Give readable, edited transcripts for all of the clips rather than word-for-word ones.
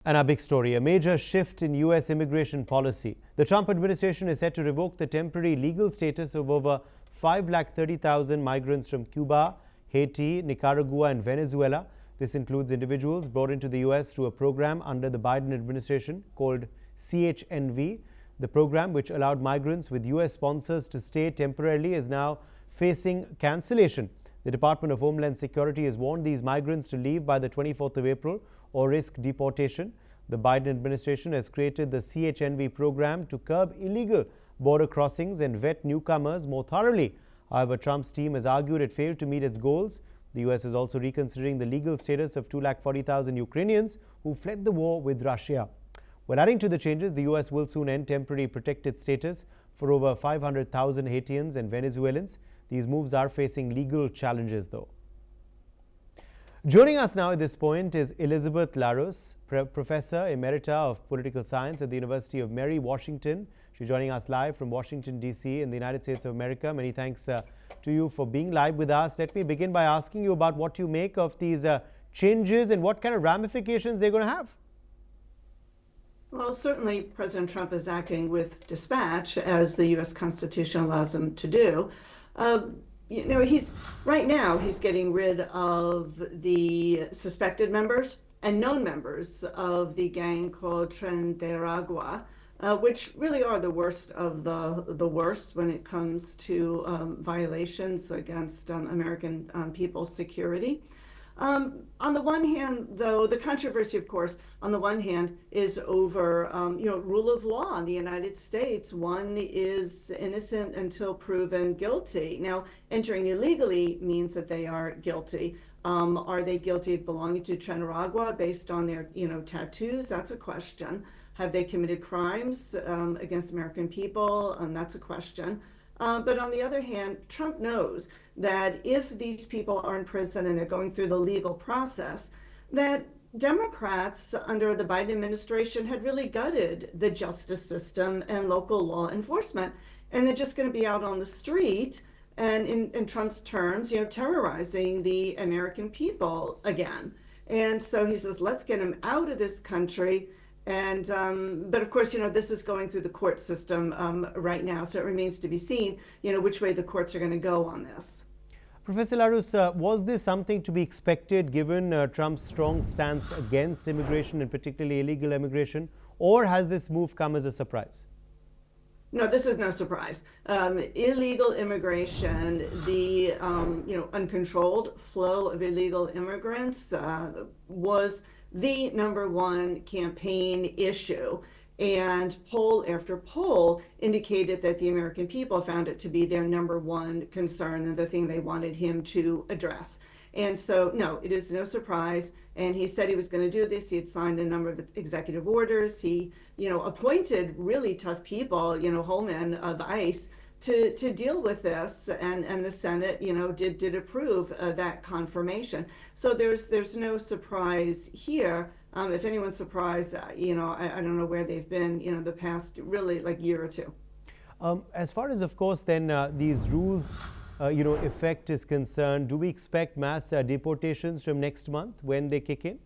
And our big story, a major shift in U.S. immigration policy. The Trump administration is set to revoke the temporary legal status of over 530,000 migrants from Cuba, Haiti, Nicaragua and Venezuela. This includes individuals brought into the U.S. through a program under the Biden administration called CHNV. The program, which allowed migrants with U.S. sponsors to stay temporarily, is now facing cancellation. The Department of Homeland Security has warned these migrants to leave by the 24th of April or risk deportation. The Biden administration has created the CHNV program to curb illegal border crossings and vet newcomers more thoroughly. However, Trump's team has argued it failed to meet its goals. The U.S. is also reconsidering the legal status of 240,000 Ukrainians who fled the war with Russia. Well, adding to the changes, the U.S. will soon end temporary protected status for over 500,000 Haitians and Venezuelans. These moves are facing legal challenges, though. Joining us now at this point is Elizabeth Larus, Professor Emerita of Political Science at the University of Mary, Washington. She's joining us live from Washington, D.C. in the United States of America. Many thanks to you for being live with us. Let me begin by asking you about what you make of these changes and what kind of ramifications they're going to have. Well, certainly President Trump is acting with dispatch, as the U.S. Constitution allows him to do. He's getting rid of the suspected members and known members of the gang called Nicaragua, which really are the worst of the worst when it comes to violations against American people's security. On the one hand, though, the controversy, of course, on the one hand is over, rule of law in the United States. One is innocent until proven guilty. Now, entering illegally means that they are guilty. Are they guilty of belonging to Nicaragua based on their, tattoos? That's a question. Have they committed crimes against American people? That's a question. But on the other hand, Trump knows that if these people are in prison and they're going through the legal process, that Democrats under the Biden administration had really gutted the justice system and local law enforcement. And they're just going to be out on the street and, in Trump's terms, terrorizing the American people again. And so he says, let's get them out of this country. And but of course, this is going through the court system right now, so it remains to be seen, which way the courts are going to go on this. Professor Larus, was this something to be expected given Trump's strong stance against immigration and particularly illegal immigration, or has this move come as a surprise? No, this is no surprise. Illegal immigration, the uncontrolled flow of illegal immigrants was the #1 campaign issue. And poll after poll indicated that the American people found it to be their #1 concern and the thing they wanted him to address. And so, no, it is no surprise. And he said he was going to do this. He had signed a number of executive orders. He, appointed really tough people, Holman of ICE, to deal with this, and the Senate, did approve that confirmation. So there's no surprise here. If anyone's surprised, I don't know where they've been, the past really year or two. As far as, of course, then these rules, effect is concerned, do we expect mass deportations from next month when they kick in?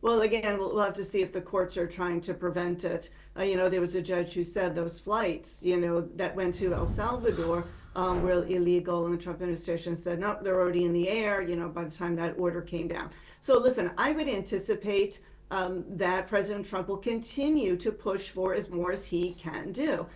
Well, again, we'll have to see if the courts are trying to prevent it. There was a judge who said those flights, that went to El Salvador were illegal, and the Trump administration said, no, they're already in the air, by the time that order came down. So listen, I would anticipate that President Trump will continue to push for as more as he can do.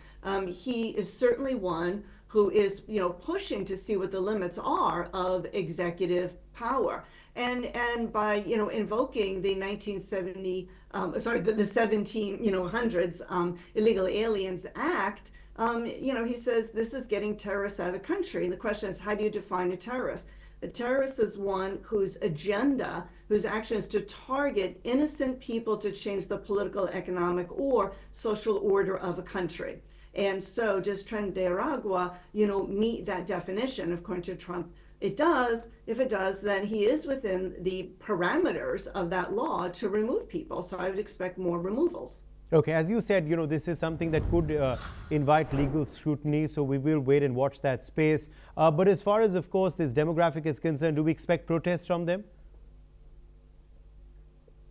He is certainly one who is, pushing to see what the limits are of executive power. And by, invoking the 1700s Illegal Aliens Act, he says this is getting terrorists out of the country. And the question is, how do you define a terrorist? A terrorist is one whose agenda, whose action is to target innocent people to change the political, economic, or social order of a country. And so does Nicaragua, meet that definition? According to Trump, it does. If it does, then he is within the parameters of that law to remove people. So I would expect more removals. Okay, as you said, this is something that could invite legal scrutiny, so we will wait and watch that space. But as far as, of course, this demographic is concerned, do we expect protests from them?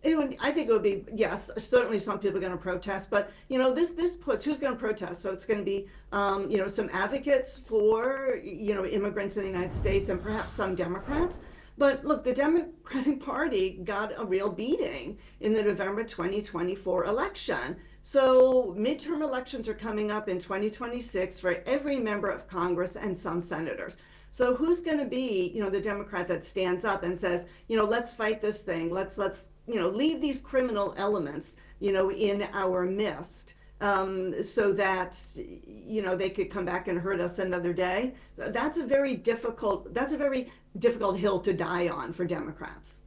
I think it would be, yes, certainly some people are going to protest, but this puts who's going to protest. So it's going to be some advocates for immigrants in the United States and perhaps some Democrats. But look, the Democratic Party got a real beating in the November 2024 election. So midterm elections are coming up in 2026 for every member of Congress and some senators. So who's going to be, the Democrat that stands up and says, let's fight this thing. Let's leave these criminal elements, in our midst, so that, they could come back and hurt us another day. That's a very difficult hill to die on for Democrats.